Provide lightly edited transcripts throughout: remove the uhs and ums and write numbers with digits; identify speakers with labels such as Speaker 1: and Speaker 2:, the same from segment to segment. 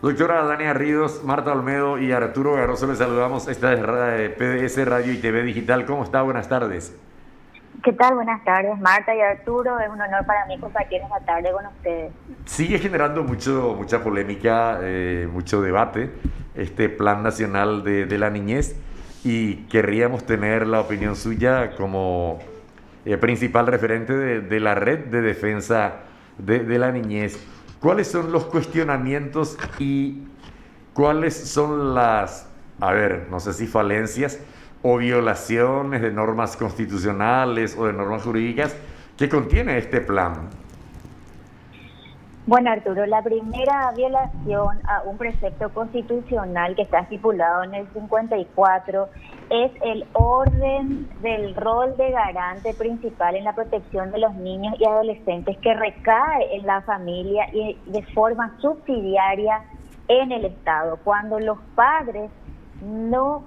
Speaker 1: Doctora Dania Ríos, Marta Olmedo y Arturo Garoso, les saludamos. Esta es PDS Radio y TV Digital. ¿Cómo está? Buenas tardes.
Speaker 2: ¿Qué tal? Buenas tardes, Marta y Arturo. Es un honor para mí compartir esta tarde con ustedes.
Speaker 1: Sigue generando mucha polémica, mucho debate, este Plan Nacional de la Niñez, y querríamos tener la opinión suya como principal referente de la red de defensa de la niñez. ¿Cuáles son los cuestionamientos y cuáles son las, a ver, no sé si falencias o violaciones de normas constitucionales o de normas jurídicas que contiene este plan?
Speaker 2: Bueno, Arturo, la primera violación a un precepto constitucional que está estipulado en el 54 es el orden del rol de garante principal en la protección de los niños y adolescentes que recae en la familia y de forma subsidiaria en el Estado. Cuando los padres no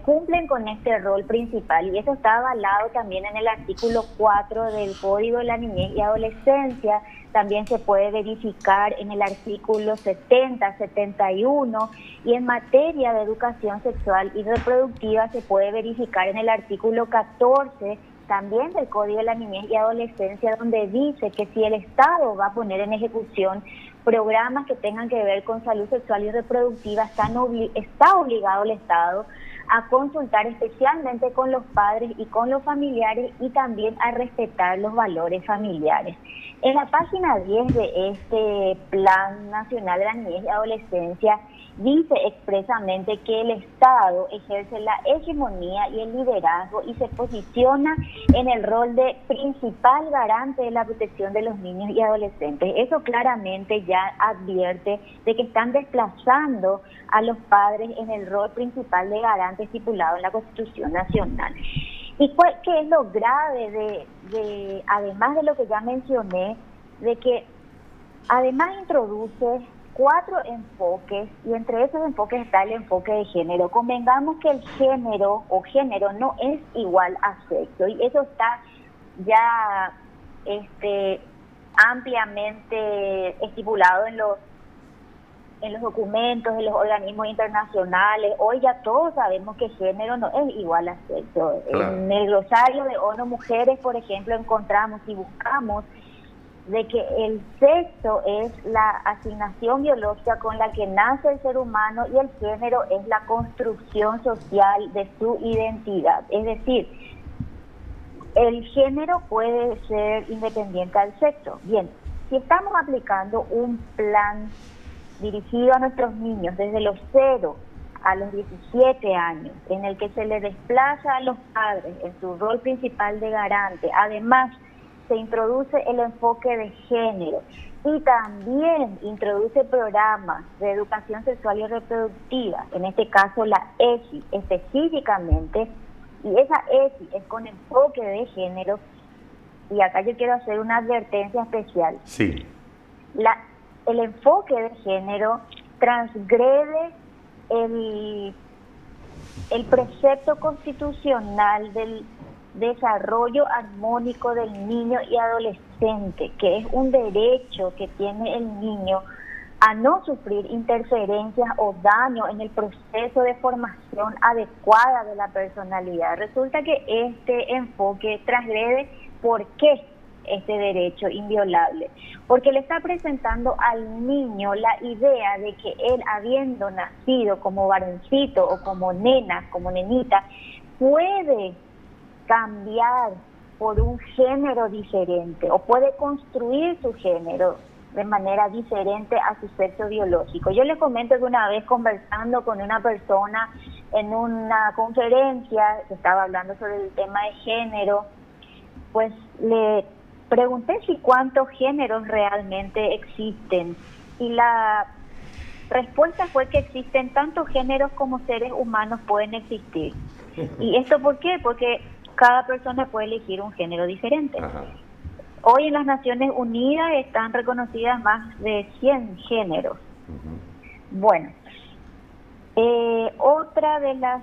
Speaker 2: cumplen con este rol principal, y eso está avalado también en el artículo 4 del Código de la Niñez y Adolescencia, también se puede verificar en el artículo 70, 71, y en materia de educación sexual y reproductiva se puede verificar en el artículo 14 también del Código de la Niñez y Adolescencia, donde dice que si el Estado va a poner en ejecución programas que tengan que ver con salud sexual y reproductiva, está obligado el Estado a consultar especialmente con los padres y con los familiares, y también a respetar los valores familiares. En la página 10 de este Plan Nacional de la Niñez y Adolescencia dice expresamente que el Estado ejerce la hegemonía y el liderazgo y se posiciona en el rol de principal garante de la protección de los niños y adolescentes. Eso claramente ya advierte de que están desplazando a los padres en el rol principal de garante estipulado en la Constitución Nacional. ¿Y qué es lo grave además de lo que ya mencioné, de que además introduce 4 enfoques, y entre esos enfoques está el enfoque de género? Convengamos que el género o género no es igual a sexo, y eso está ya ampliamente estipulado en los documentos de los organismos internacionales. Hoy ya todos sabemos que género no es igual a sexo.
Speaker 1: Claro.
Speaker 2: En el glosario de ONU Mujeres, por ejemplo, encontramos y buscamos de que el sexo es la asignación biológica con la que nace el ser humano, y el género es la construcción social de su identidad. Es decir, el género puede ser independiente al sexo. Bien, si estamos aplicando un plan dirigido a nuestros niños desde los 0 a los 17 años, en el que se les desplaza a los padres en su rol principal de garante, además se introduce el enfoque de género y también introduce programas de educación sexual y reproductiva, en este caso la ESI específicamente, y esa ESI es con enfoque de género, y acá yo quiero hacer una advertencia especial.
Speaker 1: Sí.
Speaker 2: El enfoque de género transgrede el precepto constitucional del desarrollo armónico del niño y adolescente, que es un derecho que tiene el niño a no sufrir interferencias o daño en el proceso de formación adecuada de la personalidad. Resulta que este enfoque transgrede. ¿Por qué este derecho inviolable? Porque le está presentando al niño la idea de que él, habiendo nacido como varoncito o como nena, como nenita, puede cambiar por un género diferente o puede construir su género de manera diferente a su sexo biológico. Yo les comento que una vez, conversando con una persona en una conferencia que estaba hablando sobre el tema de género, pues le pregunté si cuántos géneros realmente existen, y la respuesta fue que existen tantos géneros como seres humanos pueden existir. ¿Y esto por qué? Porque cada persona puede elegir un género diferente.
Speaker 1: Ajá.
Speaker 2: Hoy en las Naciones Unidas están reconocidas más de 100 géneros. Bueno, otra de las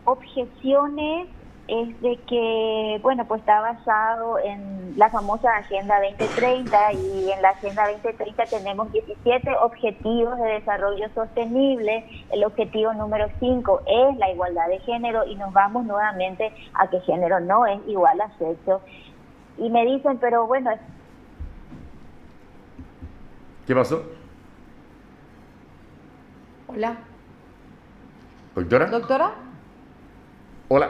Speaker 2: objeciones es de que, bueno, pues está basado en la famosa Agenda 2030 y en la Agenda 2030 tenemos 17 objetivos de desarrollo sostenible. El objetivo número 5 es la igualdad de género y nos vamos nuevamente a que género no es igual a sexo. Y me dicen, pero bueno...
Speaker 1: ¿Qué pasó?
Speaker 3: Hola.
Speaker 1: ¿Doctora?
Speaker 3: ¿Doctora?
Speaker 1: Hola.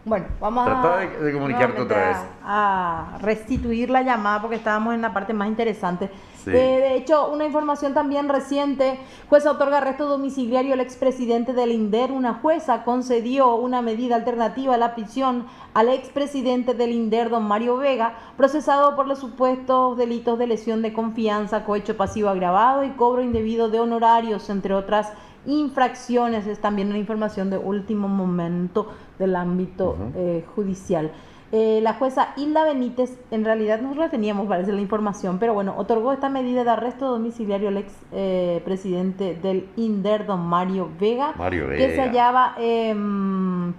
Speaker 3: Bueno, vamos
Speaker 1: Trata de comunicarte otra vez.
Speaker 3: a restituir la llamada porque estábamos en la parte más interesante.
Speaker 1: Sí.
Speaker 3: De hecho, una información también reciente, jueza otorga arresto domiciliario al expresidente del INDER. Una jueza concedió una medida alternativa a la prisión al expresidente del INDER, don Mario Vega, procesado por los supuestos delitos de lesión de confianza, cohecho pasivo agravado y cobro indebido de honorarios, entre otras infracciones. Es también una información de último momento del ámbito judicial. La jueza Hilda Benítez, en realidad nosotros teníamos, parece, la información, pero bueno, otorgó esta medida de arresto domiciliario al ex presidente del INDER, don Mario Vega, que se hallaba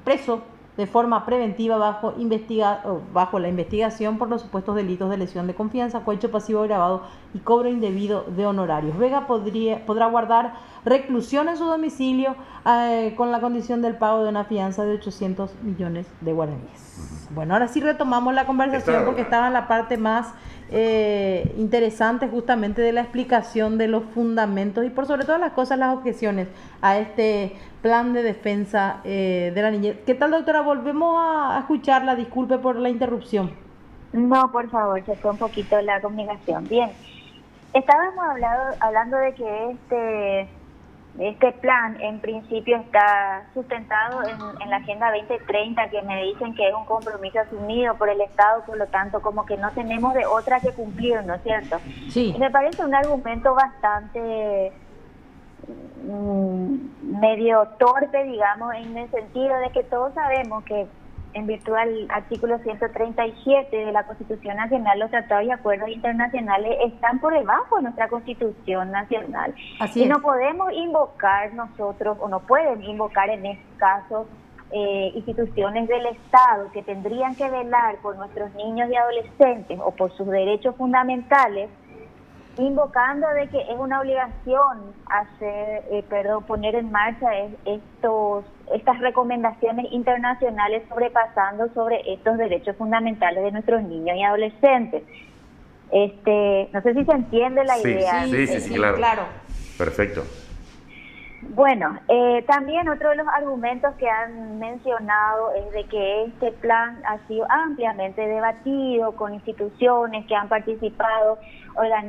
Speaker 3: preso de forma preventiva bajo la investigación por los supuestos delitos de lesión de confianza, cohecho pasivo agravado y cobro indebido de honorarios. Vega podrá guardar reclusión en su domicilio con la condición del pago de una fianza de 800 millones de guaraníes. Bueno, ahora sí retomamos la conversación porque estaba en la parte más interesante justamente de la explicación de los fundamentos y por sobre todas las cosas las objeciones a este plan de defensa de la niñez. ¿Qué tal, doctora? Volvemos a escucharla, disculpe por la interrupción.
Speaker 2: No, por favor, se fue un poquito la comunicación. Bien, estábamos hablando de que este plan en principio está sustentado en la Agenda 2030, que me dicen que es un compromiso asumido por el Estado, por lo tanto como que no tenemos de otra que cumplir, ¿no es cierto?
Speaker 3: Sí.
Speaker 2: Y me parece un argumento bastante medio torpe, digamos, en el sentido de que todos sabemos que en virtud del artículo 137 de la Constitución Nacional, los tratados y acuerdos internacionales están por debajo de nuestra Constitución Nacional.
Speaker 3: Así es.
Speaker 2: No podemos invocar nosotros, o no pueden invocar en este caso, instituciones del Estado que tendrían que velar por nuestros niños y adolescentes o por sus derechos fundamentales, invocando de que es una obligación poner en marcha estas recomendaciones internacionales sobrepasando sobre estos derechos fundamentales de nuestros niños y adolescentes. No sé si se entiende la idea.
Speaker 1: Sí, claro. Perfecto.
Speaker 2: Bueno, también otro de los argumentos que han mencionado es de que este plan ha sido ampliamente debatido con instituciones que han participado,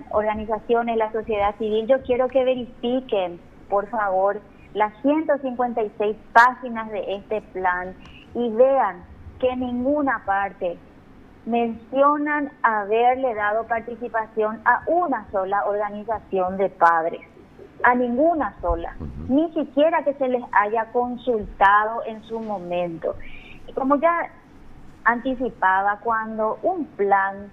Speaker 2: organizaciones, la sociedad civil. Yo quiero que verifiquen, por favor, las 156 páginas de este plan y vean que en ninguna parte mencionan haberle dado participación a una sola organización de padres. A ninguna sola, ni siquiera que se les haya consultado en su momento. Y como ya anticipaba, cuando un plan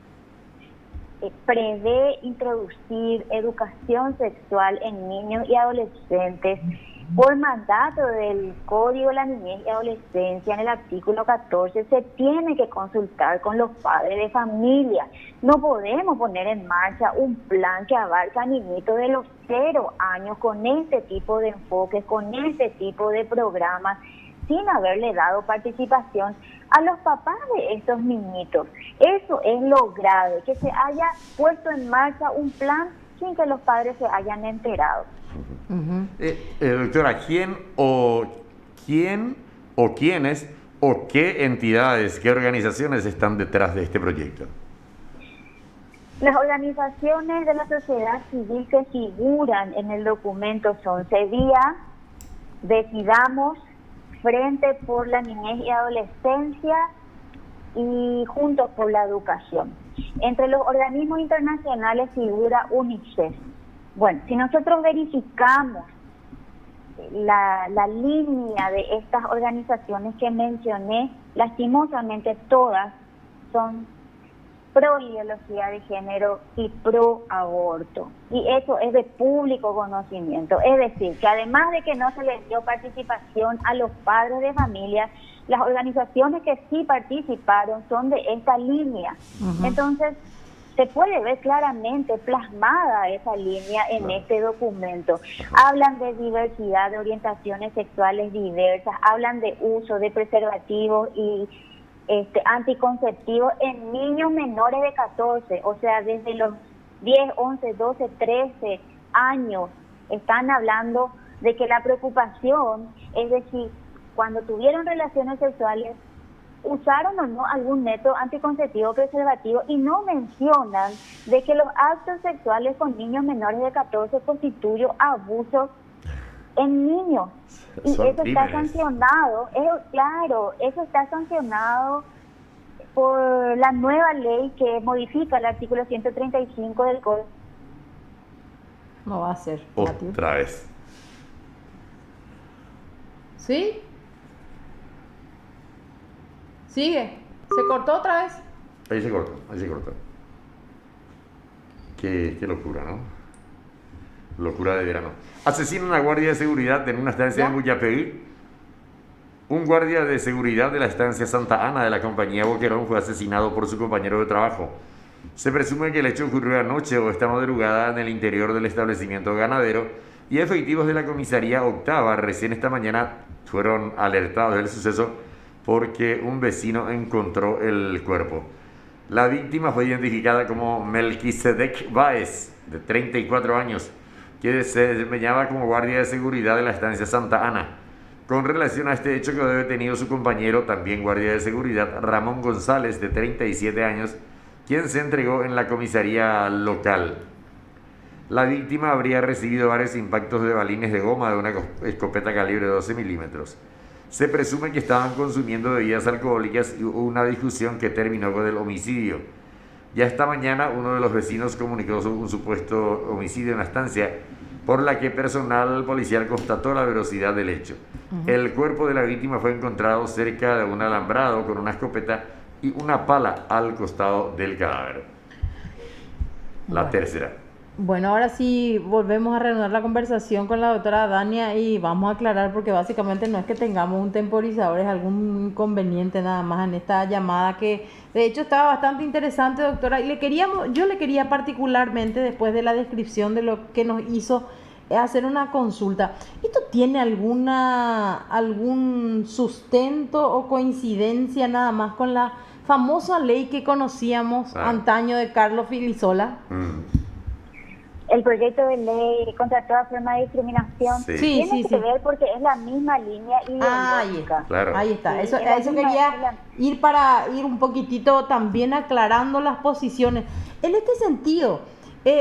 Speaker 2: prevé introducir educación sexual en niños y adolescentes por mandato del Código de la Niñez y Adolescencia, en el artículo 14, se tiene que consultar con los padres de familia. No podemos poner en marcha un plan que abarca a niñitos de los 0 años con este tipo de enfoques, con este tipo de programas, sin haberle dado participación a los papás de estos niñitos. Eso es lo grave, que se haya puesto en marcha un plan sin que los padres se hayan enterado.
Speaker 1: Doctora, ¿quién o quiénes o qué entidades, qué organizaciones están detrás de este proyecto?
Speaker 2: Las organizaciones de la sociedad civil que figuran en el documento son SEVIA, Decidamos, Frente por la Niñez y Adolescencia y Juntos por la Educación. Entre los organismos internacionales figura UNICEF. Bueno, si nosotros verificamos la línea de estas organizaciones que mencioné, lastimosamente todas son pro ideología de género y pro aborto. Y eso es de público conocimiento. Es decir, que además de que no se les dio participación a los padres de familia, las organizaciones que sí participaron son de esta línea. Entonces, se puede ver claramente plasmada esa línea en este documento. Hablan de diversidad, de orientaciones sexuales diversas, hablan de uso de preservativos y anticonceptivos en niños menores de 14, o sea, desde los 10, 11, 12, 13 años. Están hablando de que la preocupación es de si cuando tuvieron relaciones sexuales usaron o no algún método anticonceptivo preservativo, y no mencionan de que los actos sexuales con niños menores de 14 constituyen abuso en niños. Y
Speaker 1: Son
Speaker 2: eso está sancionado, eso está sancionado por la nueva ley que modifica el artículo 135 del Código.
Speaker 3: No va a ser.
Speaker 1: Otra vez.
Speaker 3: ¿Sí? Sigue. ¿Se cortó otra vez?
Speaker 1: Ahí se cortó. Qué locura, ¿no? Locura de verano. Asesinan a guardia de seguridad en una estancia de Muyapeí. Un guardia de seguridad de la estancia Santa Ana de la compañía Boquerón fue asesinado por su compañero de trabajo. Se presume que el hecho ocurrió anoche o esta madrugada en el interior del establecimiento ganadero, y efectivos de la comisaría octava recién esta mañana fueron alertados del suceso porque un vecino encontró el cuerpo. La víctima fue identificada como Melquisedec Báez, de 34 años, que se desempeñaba como guardia de seguridad de la estancia Santa Ana. Con relación a este hecho quedó detenido su compañero, también guardia de seguridad, Ramón González, de 37 años, quien se entregó en la comisaría local. La víctima habría recibido varios impactos de balines de goma de una escopeta calibre 12 milímetros. Se presume que estaban consumiendo bebidas alcohólicas y hubo una discusión que terminó con el homicidio. Ya esta mañana uno de los vecinos comunicó sobre un supuesto homicidio en la estancia, por la que personal policial constató la veracidad del hecho. El cuerpo de la víctima fue encontrado cerca de un alambrado con una escopeta y una pala al costado del cadáver. La tercera.
Speaker 3: Bueno, ahora sí volvemos a reanudar la conversación con la doctora Dania y vamos a aclarar, porque básicamente no es que tengamos un temporizador, es algún inconveniente nada más en esta llamada, que de hecho estaba bastante interesante, doctora, y yo le quería particularmente, después de la descripción de lo que nos hizo, hacer una consulta. ¿Esto tiene algún sustento o coincidencia nada más con la famosa ley que conocíamos antaño de Carlos Filisola?
Speaker 2: El proyecto de ley contra toda forma de discriminación tiene que ver porque es la misma línea ideológica.
Speaker 3: Ahí está. Eso quería ir un poquitito también aclarando las posiciones. En este sentido,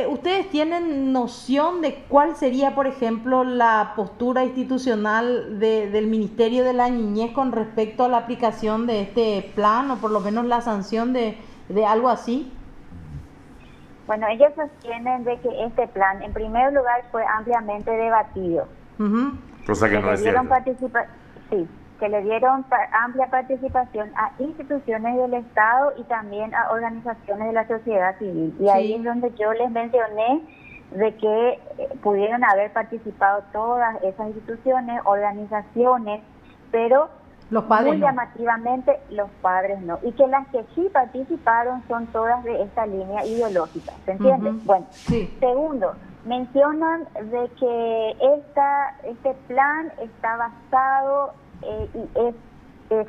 Speaker 3: ¿ustedes tienen noción de cuál sería, por ejemplo, la postura institucional del Ministerio de la Niñez con respecto a la aplicación de este plan, o por lo menos la sanción de algo así?
Speaker 2: Bueno, ellos sostienen de que este plan, en primer lugar, fue ampliamente debatido.
Speaker 1: Cosa que no es cierto.
Speaker 2: Que le dieron amplia participación a instituciones del Estado y también a organizaciones de la sociedad civil. Y ahí es donde yo les mencioné de que pudieron haber participado todas esas instituciones, organizaciones, pero
Speaker 3: los padres
Speaker 2: muy llamativamente los padres no. Y que las que sí participaron son todas de esta línea ideológica. ¿Se entiende? Bueno, segundo, mencionan de que este plan está basado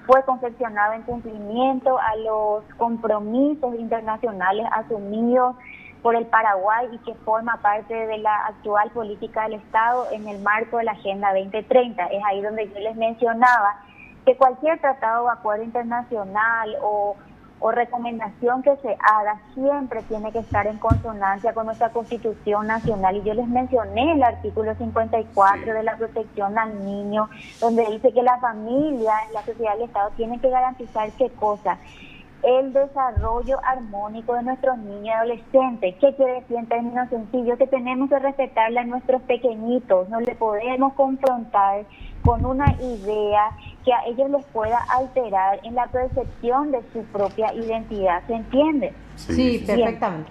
Speaker 2: fue confeccionado en cumplimiento a los compromisos internacionales asumidos por el Paraguay y que forma parte de la actual política del Estado en el marco de la Agenda 2030. Es ahí donde yo les mencionaba que cualquier tratado o acuerdo internacional o recomendación que se haga siempre tiene que estar en consonancia con nuestra Constitución Nacional. Y yo les mencioné el artículo 54 de la protección al niño, donde dice que la familia, la sociedad y el Estado tienen que garantizar qué cosa. el desarrollo armónico de nuestros niños y adolescentes. ¿Qué quiere decir en términos sencillos? Que tenemos que respetarle a nuestros pequeñitos, no le podemos confrontar con una idea que a ellos les pueda alterar en la percepción de su propia identidad, ¿se entiende?
Speaker 3: Sí, perfectamente.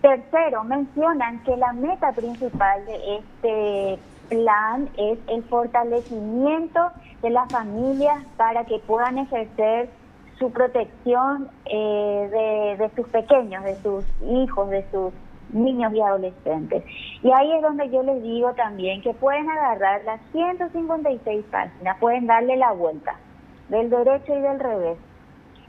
Speaker 2: Tercero, mencionan que la meta principal de este plan es el fortalecimiento de las familias para que puedan ejercer su protección de sus pequeños, de sus hijos, de sus niños y adolescentes. Y ahí es donde yo les digo también que pueden agarrar las 156 páginas, pueden darle la vuelta del derecho y del revés.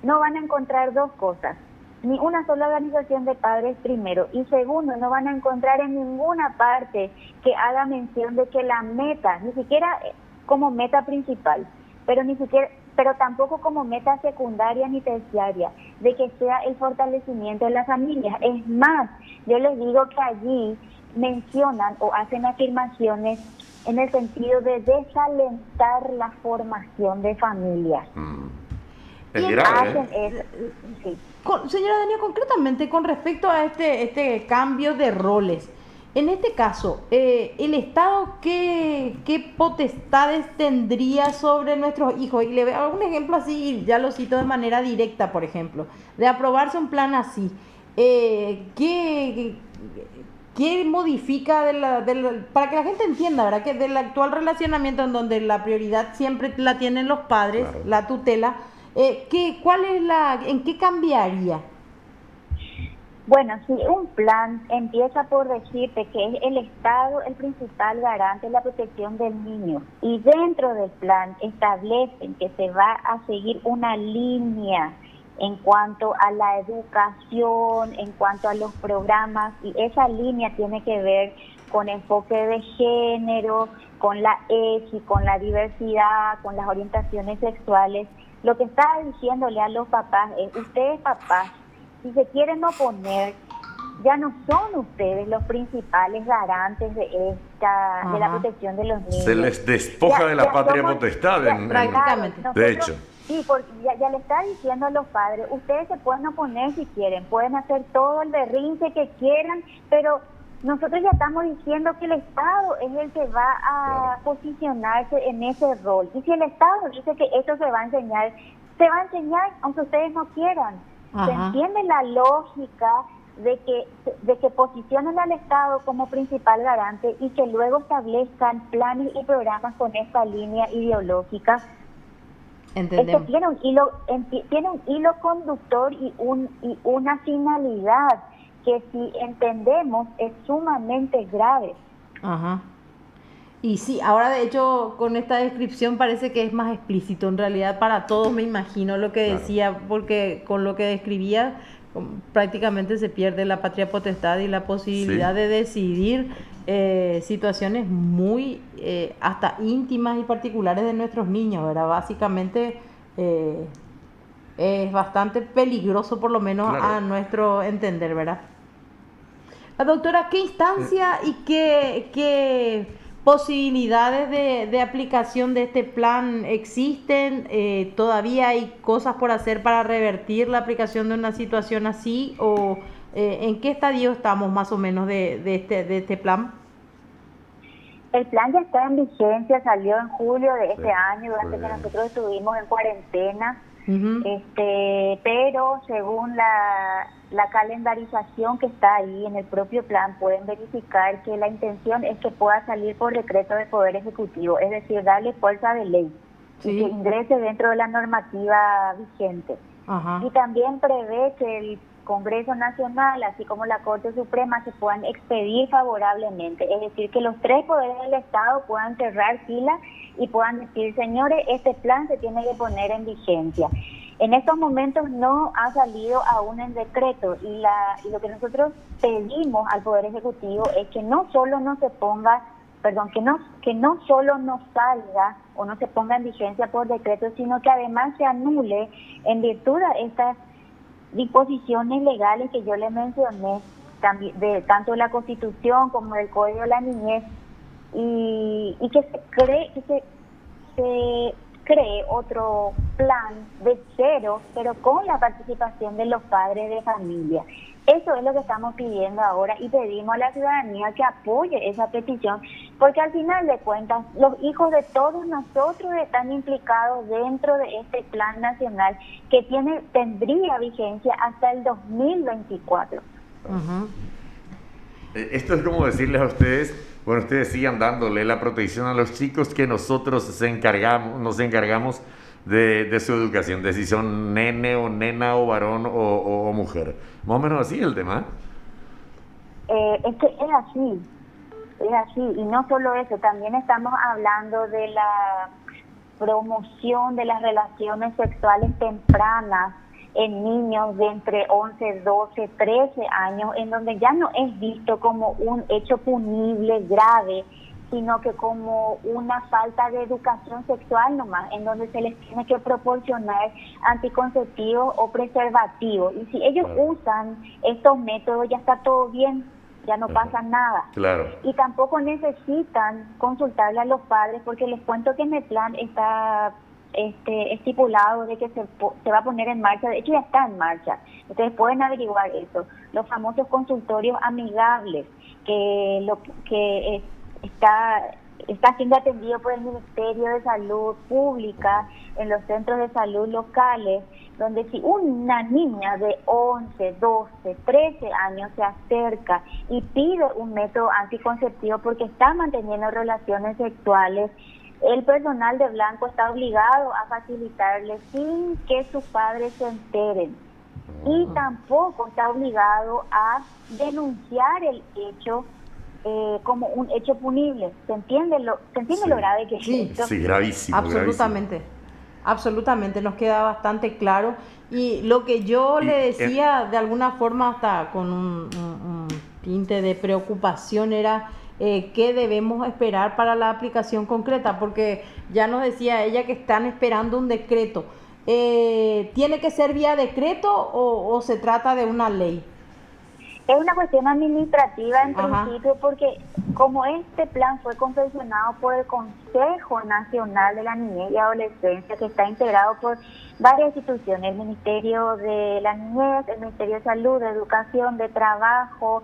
Speaker 2: No van a encontrar dos cosas: ni una sola organización de padres primero, y segundo, no van a encontrar en ninguna parte que haga mención de que la meta, ni siquiera como meta principal, pero tampoco como meta secundaria ni terciaria, de que sea el fortalecimiento de las familias. Es más, yo les digo que allí mencionan o hacen afirmaciones en el sentido de desalentar la formación de familias.
Speaker 1: Es grave,
Speaker 2: Hacen eso, sí.
Speaker 3: Señora Dania, concretamente con respecto a este cambio de roles, en este caso, ¿el Estado qué potestades tendría sobre nuestros hijos? Y le voy a dar un ejemplo así, ya lo cito de manera directa, por ejemplo, de aprobarse un plan así. ¿Qué modifica para que la gente entienda, ¿verdad? Que del actual relacionamiento en donde la prioridad siempre la tienen los padres, claro, la tutela, ¿en qué cambiaría?
Speaker 2: Bueno, si un plan empieza por decirte que es el Estado el principal garante de la protección del niño, y dentro del plan establecen que se va a seguir una línea en cuanto a la educación, en cuanto a los programas, y esa línea tiene que ver con enfoque de género, con la ESI, con la diversidad, con las orientaciones sexuales. Lo que está diciéndole a los papás es: ustedes papás, si se quieren oponer, ya no son ustedes los principales garantes de la protección de los niños.
Speaker 1: Se les despoja de la patria potestad,
Speaker 3: prácticamente.
Speaker 1: De hecho.
Speaker 2: Sí, porque ya le está diciendo a los padres: ustedes se pueden oponer si quieren, pueden hacer todo el berrinche que quieran, pero nosotros ya estamos diciendo que el Estado es el que va a posicionarse en ese rol. Y si el Estado dice que esto se va a enseñar aunque ustedes no quieran.
Speaker 3: Ajá.
Speaker 2: ¿Se entiende la lógica de que posicionen al Estado como principal garante y que luego establezcan planes y programas con esta línea ideológica?
Speaker 3: Entendemos.
Speaker 2: Esto tiene un hilo conductor y una finalidad que, si entendemos, es sumamente grave.
Speaker 3: Ajá. Y sí, ahora de hecho con esta descripción parece que es más explícito. En realidad para todos me imagino lo que decía, porque con lo que describía prácticamente se pierde la patria potestad y la posibilidad de decidir situaciones muy hasta íntimas y particulares de nuestros niños, ¿verdad? Básicamente es bastante peligroso, por lo menos a nuestro entender, ¿verdad? La doctora, ¿qué instancia y qué posibilidades de aplicación de este plan existen? ¿Todavía hay cosas por hacer para revertir la aplicación de una situación así? ¿O en qué estadio estamos más o menos de este plan?
Speaker 2: El plan ya está en vigencia, salió en julio de este año, durante que nosotros estuvimos en cuarentena. Pero según la calendarización que está ahí en el propio plan, pueden verificar que la intención es que pueda salir por decreto de Poder Ejecutivo, es decir, darle fuerza de ley y que ingrese dentro de la normativa vigente. Y también prevé que el Congreso Nacional, así como la Corte Suprema, se puedan expedir favorablemente, es decir, que los tres poderes del Estado puedan cerrar filas y puedan decir: señores, este plan se tiene que poner en vigencia. En estos momentos no ha salido aún en decreto, y lo que nosotros pedimos al Poder Ejecutivo es que no solo no se ponga, que no solo no salga o no se ponga en vigencia por decreto, sino que además se anule en virtud de estas disposiciones legales que yo le mencioné, también de tanto de la Constitución como del Código de la Niñez, y que se cree otro plan de cero, pero con la participación de los padres de familia. Eso es lo que estamos pidiendo ahora y pedimos a la ciudadanía que apoye esa petición, porque al final de cuentas los hijos de todos nosotros están implicados dentro de este plan nacional que tendría vigencia hasta el 2024.
Speaker 3: Ujú.
Speaker 1: Esto es como decirles a ustedes, bueno, ustedes sigan dándole la protección a los chicos que nosotros nos encargamos de su educación, de si son nene o nena o varón o mujer. Más o menos así es el tema.
Speaker 2: Es que es así, y no solo eso, también estamos hablando de la promoción de las relaciones sexuales tempranas en niños de entre 11, 12, 13 años, en donde ya no es visto como un hecho punible grave, sino que como una falta de educación sexual nomás, en donde se les tiene que proporcionar anticonceptivos o preservativos. Y si ellos usan estos métodos, ya está todo bien, ya no pasa nada.
Speaker 1: Claro.
Speaker 2: Y tampoco necesitan consultarle a los padres, porque les cuento que en el plan está estipulado de que se va a poner en marcha, de hecho ya está en marcha, ustedes pueden averiguar eso, los famosos consultorios amigables, que está siendo atendido por el Ministerio de Salud Pública en los centros de salud locales, donde si una niña de 11, 12, 13 años se acerca y pide un método anticonceptivo porque está manteniendo relaciones sexuales, el personal de blanco está obligado a facilitarle sin que sus padres se enteren. Y tampoco está obligado a denunciar el hecho como un hecho punible. ¿Se entiende lo grave que es esto?
Speaker 1: Sí, gravísimo.
Speaker 3: Absolutamente.
Speaker 1: Gravísimo.
Speaker 3: Absolutamente, nos queda bastante claro. Y lo que yo le decía de alguna forma, hasta con un tinte de preocupación, era qué debemos esperar para la aplicación concreta, porque ya nos decía ella que están esperando un decreto. ¿Tiene que ser vía decreto o se trata de una ley?
Speaker 2: Es una cuestión administrativa en
Speaker 3: Ajá.
Speaker 2: principio, porque como este plan fue confeccionado por el Consejo Nacional de la Niñez y Adolescencia, que está integrado por varias instituciones, el Ministerio de la Niñez, el Ministerio de Salud, de Educación, de Trabajo,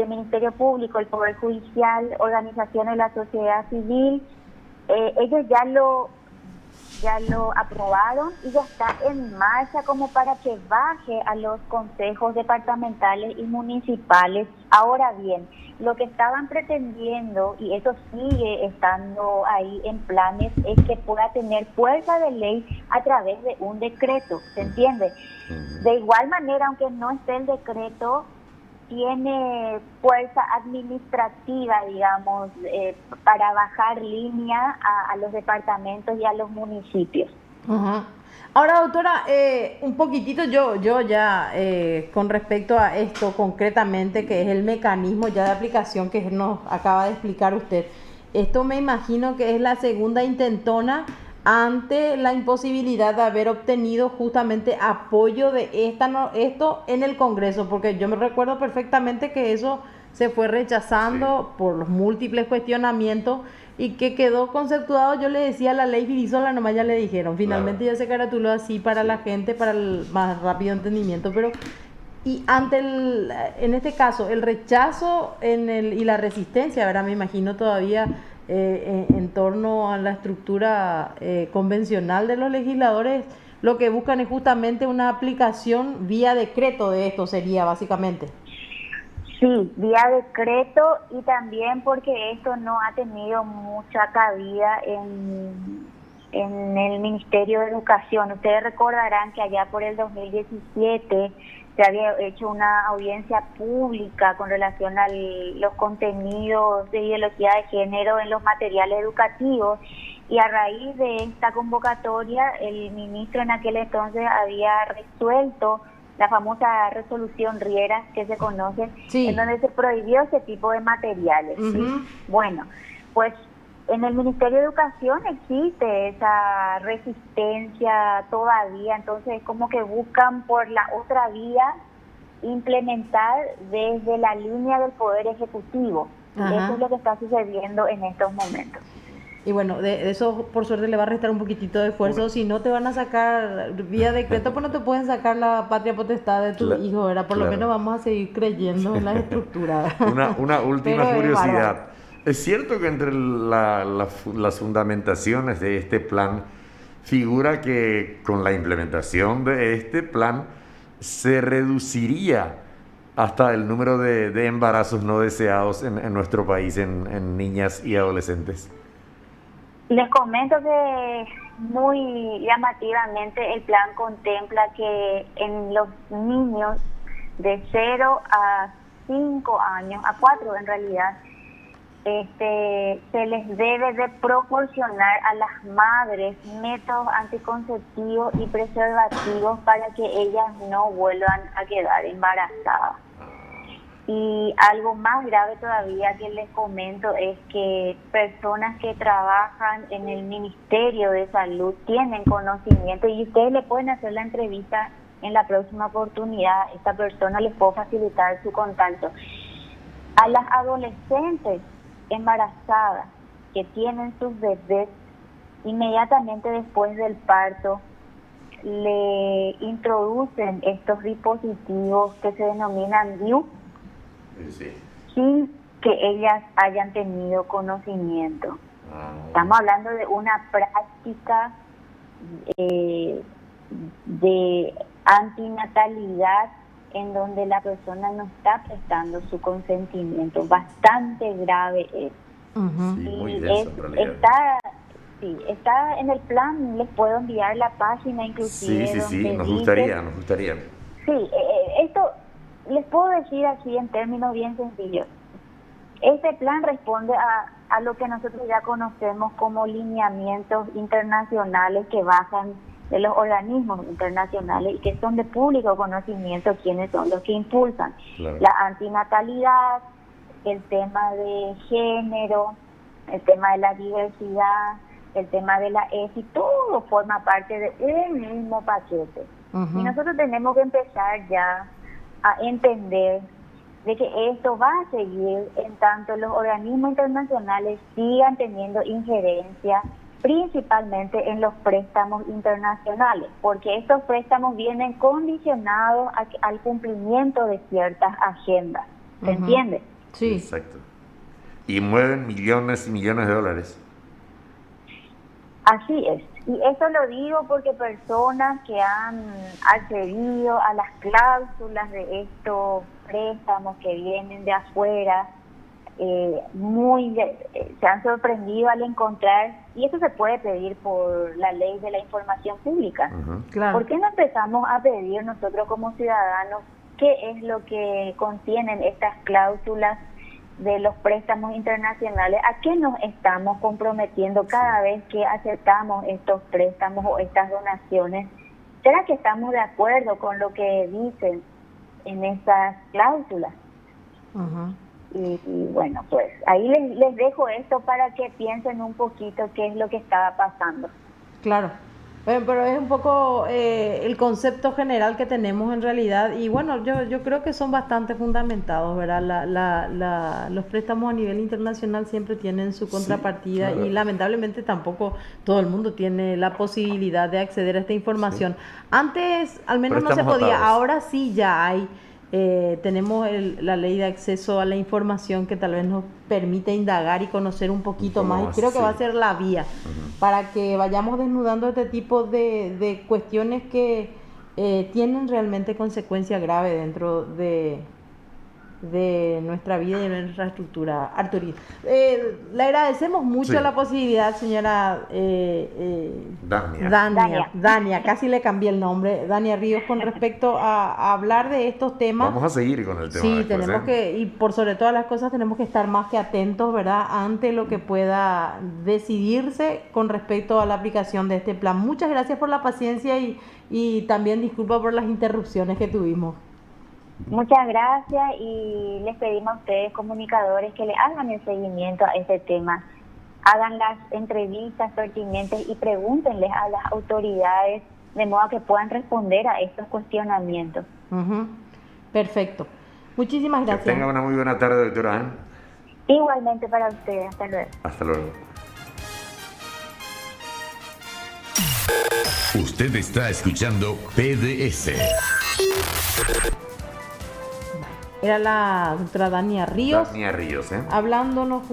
Speaker 2: Ministerio Público, el Poder Judicial, organizaciones de la sociedad civil, ellos ya lo aprobaron y ya está en marcha como para que baje a los consejos departamentales y municipales. Ahora bien, lo que estaban pretendiendo, y eso sigue estando ahí en planes, es que pueda tener fuerza de ley a través de un decreto, ¿se entiende? De igual manera, aunque no esté el decreto, tiene fuerza administrativa, digamos, para bajar línea a los departamentos y a los municipios.
Speaker 3: Ajá. Ahora, doctora, un poquitito yo ya con respecto a esto concretamente, que es el mecanismo ya de aplicación que nos acaba de explicar usted. Esto me imagino que es la segunda intentona ante la imposibilidad de haber obtenido justamente apoyo de esto en el Congreso, porque yo me recuerdo perfectamente que eso se fue rechazando por los múltiples cuestionamientos y que quedó conceptuado. Yo le decía la ley Virisola, nomás ya le dijeron, finalmente ya se caratuló así para la gente, para el más rápido entendimiento, pero y ante en este caso el rechazo y la resistencia, ¿verdad? Me imagino todavía en torno a la estructura convencional de los legisladores, lo que buscan es justamente una aplicación vía decreto de esto, sería básicamente.
Speaker 2: Sí, vía decreto, y también porque esto no ha tenido mucha cabida en el Ministerio de Educación. Ustedes recordarán que allá por el 2017 se había hecho una audiencia pública con relación a los contenidos de ideología de género en los materiales educativos, y a raíz de esta convocatoria el ministro en aquel entonces había resuelto la famosa resolución Riera, que se conoce, en donde se prohibió ese tipo de materiales. ¿Sí? Bueno, pues en el Ministerio de Educación existe esa resistencia todavía, entonces como que buscan por la otra vía implementar desde la línea del Poder Ejecutivo. Eso es lo que está sucediendo en estos momentos.
Speaker 3: Y bueno, de eso por suerte le va a restar un poquitito de esfuerzo, si no te van a sacar vía decreto, pues no te pueden sacar la patria potestad de tu hijo, ¿verdad? Por lo menos vamos a seguir creyendo en la estructura.
Speaker 1: Una última
Speaker 3: Pero
Speaker 1: curiosidad. Es cierto que entre las fundamentaciones de este plan figura que con la implementación de este plan se reduciría hasta el número de embarazos no deseados en nuestro país en niñas y adolescentes.
Speaker 2: Les comento que muy llamativamente el plan contempla que en los niños de 0 a 5 años, a 4 en realidad, se les debe de proporcionar a las madres métodos anticonceptivos y preservativos para que ellas no vuelvan a quedar embarazadas. Y algo más grave todavía que les comento es que personas que trabajan en el Ministerio de Salud tienen conocimiento y ustedes le pueden hacer la entrevista en la próxima oportunidad. Esta persona les puede facilitar su contacto. A las adolescentes embarazadas que tienen sus bebés, inmediatamente después del parto le introducen estos dispositivos que se denominan DIU,
Speaker 1: Sí.
Speaker 2: sin que ellas hayan tenido conocimiento. Estamos hablando de una práctica de antinatalidad en donde la persona no está prestando su consentimiento. Bastante grave es.
Speaker 3: Uh-huh.
Speaker 1: Sí, muy denso, en realidad.
Speaker 2: Está en el plan, les puedo enviar la página inclusive.
Speaker 1: Sí, nos gustaría.
Speaker 2: Sí, esto les puedo decir así en términos bien sencillos. Este plan responde a lo que nosotros ya conocemos como lineamientos internacionales que bajan de los organismos internacionales y que son de público conocimiento quienes son los que impulsan. Claro. La antinatalidad, el tema de género, el tema de la diversidad, el tema de la ESI, todo forma parte del mismo paquete. Uh-huh. Y nosotros tenemos que empezar ya a entender de que esto va a seguir en tanto los organismos internacionales sigan teniendo injerencia principalmente en los préstamos internacionales, porque estos préstamos vienen condicionados al cumplimiento de ciertas agendas. ¿Se entiende?
Speaker 3: Sí.
Speaker 1: Exacto. Y mueven millones y millones de dólares.
Speaker 2: Así es. Y eso lo digo porque personas que han accedido a las cláusulas de estos préstamos que vienen de afuera, se han sorprendido al encontrar, y eso se puede pedir por la ley de la información pública.
Speaker 1: Uh-huh.
Speaker 3: Claro.
Speaker 2: ¿Por qué no empezamos a pedir nosotros como ciudadanos qué es lo que contienen estas cláusulas de los préstamos internacionales? ¿A qué nos estamos comprometiendo cada vez que aceptamos estos préstamos o estas donaciones? ¿Será que estamos de acuerdo con lo que dicen en esas cláusulas?
Speaker 3: Uh-huh.
Speaker 2: Y bueno, pues ahí les dejo esto para que piensen un poquito qué es lo que estaba pasando.
Speaker 3: Claro. Pero es un poco el concepto general que tenemos en realidad, y bueno, yo creo que son bastante fundamentados, ¿verdad? Los préstamos a nivel internacional siempre tienen su contrapartida, sí, claro. Y lamentablemente tampoco todo el mundo tiene la posibilidad de acceder a esta información. Sí. Antes al menos no se podía, atados. Ahora sí ya hay. Tenemos la ley de acceso a la información que tal vez nos permite indagar y conocer un poquito más, y creo que va a ser la vía para que vayamos desnudando este tipo de cuestiones que tienen realmente consecuencia grave dentro de nuestra vida y de nuestra estructura. Arturito, le agradecemos mucho la posibilidad, señora Dania, casi le cambié el nombre, Dania Ríos, con respecto a hablar de estos temas.
Speaker 1: Vamos a seguir con el tema.
Speaker 3: Sí, tenemos que, y por sobre todas las cosas tenemos que estar más que atentos, ¿verdad?, ante lo que pueda decidirse con respecto a la aplicación de este plan. Muchas gracias por la paciencia y también disculpa por las interrupciones que tuvimos.
Speaker 2: Muchas gracias, y les pedimos a ustedes, comunicadores, que le hagan el seguimiento a este tema, hagan las entrevistas pertinentes y pregúntenles a las autoridades de modo que puedan responder a estos cuestionamientos.
Speaker 3: Uh-huh. Perfecto. Muchísimas gracias.
Speaker 1: Que tenga una muy buena tarde, doctora.
Speaker 2: Igualmente para ustedes. Hasta luego.
Speaker 1: Hasta luego.
Speaker 4: Usted está escuchando PDS.
Speaker 3: Era la doctora Dania Ríos
Speaker 1: Dania Ríos, ¿eh?
Speaker 3: hablándonos